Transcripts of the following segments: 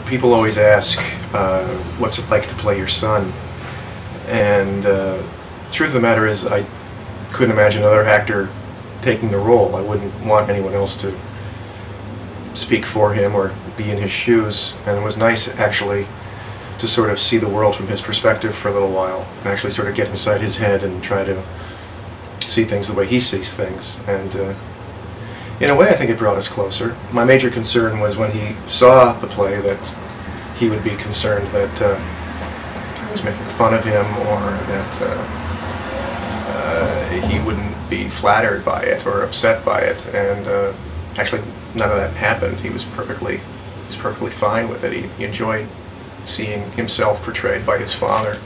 people always ask, what's it like to play your son? And truth of the matter is, I couldn't imagine another actor taking the role. I wouldn't want anyone else to speak for him or be in his shoes. And it was nice, actually, to sort of see the world from his perspective for a little while, and actually sort of get inside his head and try to see things the way he sees things. And in a way, I think it brought us closer. My major concern was when he saw the play that he would be concerned that I was making fun of him, or that he wouldn't be flattered by it or upset by it. And actually, none of that happened. He was perfectly fine with it. He enjoyed seeing himself portrayed by his father.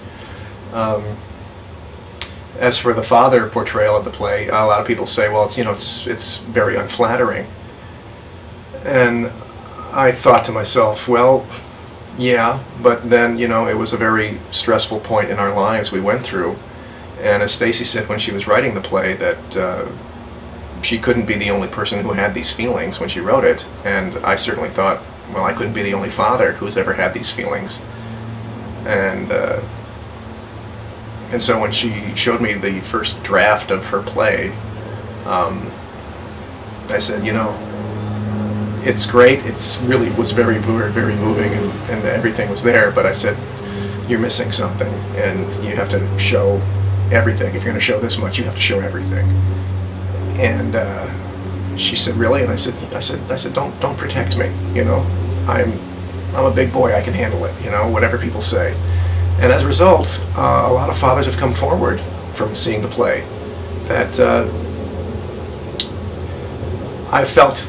As for the father portrayal of the play, a lot of people say, well, it's very unflattering. And I thought to myself, well, yeah, but then, it was a very stressful point in our lives we went through. And as Stacy said when she was writing the play, that she couldn't be the only person who had these feelings when she wrote it. And I certainly thought, well, I couldn't be the only father who's ever had these feelings. And so when she showed me the first draft of her play, I said, it's great. It's really was very, very, very moving, and everything was there. But I said, you're missing something, and you have to show everything. If you're going to show this much, you have to show everything. And she said, really? And I said, don't protect me. I'm a big boy. I can handle it. Whatever people say. And as a result, a lot of fathers have come forward from seeing the play that I felt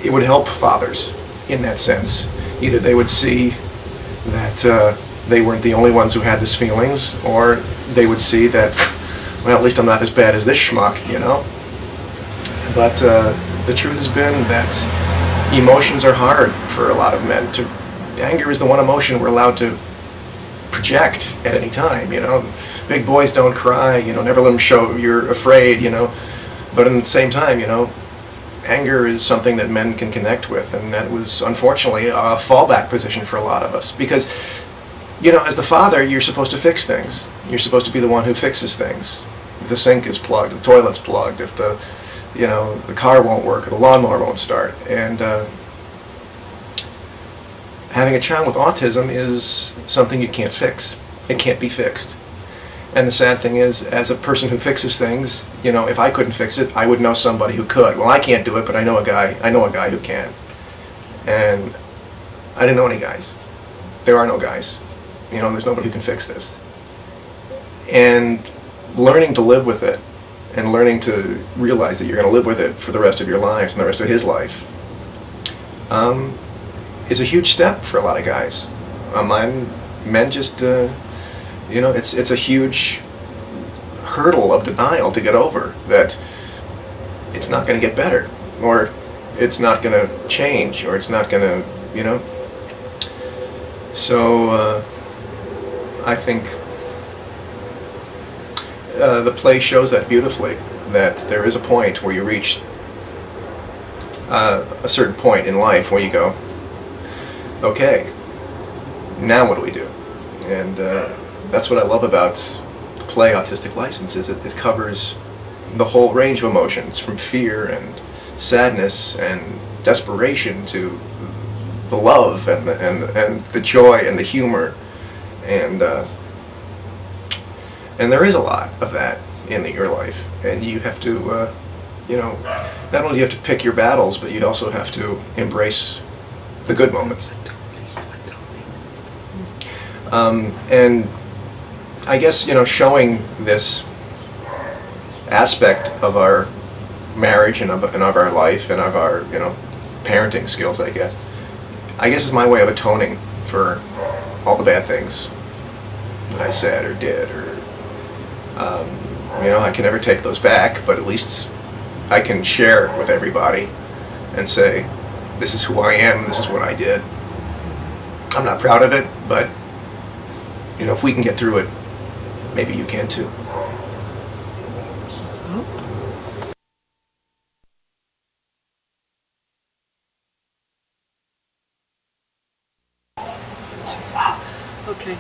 it would help fathers in that sense. Either they would see that they weren't the only ones who had these feelings, or they would see that, well, at least I'm not as bad as this schmuck, But the truth has been that emotions are hard for a lot of men. Anger is the one emotion we're allowed to project at any time, Big boys don't cry, never let them show you're afraid, But at the same time, anger is something that men can connect with, and that was unfortunately a fallback position for a lot of us. Because, as the father, you're supposed to fix things. You're supposed to be the one who fixes things. If the sink is plugged, if the toilet's plugged, if the car won't work, or the lawnmower won't start. And having a child with autism is something you can't fix. It can't be fixed. And the sad thing is, as a person who fixes things, if I couldn't fix it, I would know somebody who could. Well, I can't do it, but I know a guy who can. And I didn't know any guys. There are no guys. There's nobody who can fix this. And learning to live with it, and learning to realize that you're going to live with it for the rest of your lives and the rest of his life, is a huge step for a lot of guys. Men just, it's a huge hurdle of denial to get over, that it's not going to get better, or it's not going to change, or it's not going to, So I think the play shows that beautifully, that there is a point where you reach a certain point in life where you go, okay, now what do we do? And that's what I love about the play Autistic License, is it covers the whole range of emotions, from fear and sadness and desperation to the love and the joy and the humor, and there is a lot of that in your life, and you have to not only do you have to pick your battles, but you also have to embrace the good moments. And I guess, showing this aspect of our marriage and of our life and of our, parenting skills, I guess is my way of atoning for all the bad things that I said or did, or, I can never take those back, but at least I can share with everybody and say, this is who I am, this is what I did. I'm not proud of it, but if we can get through it, maybe you can too. Jesus. Okay.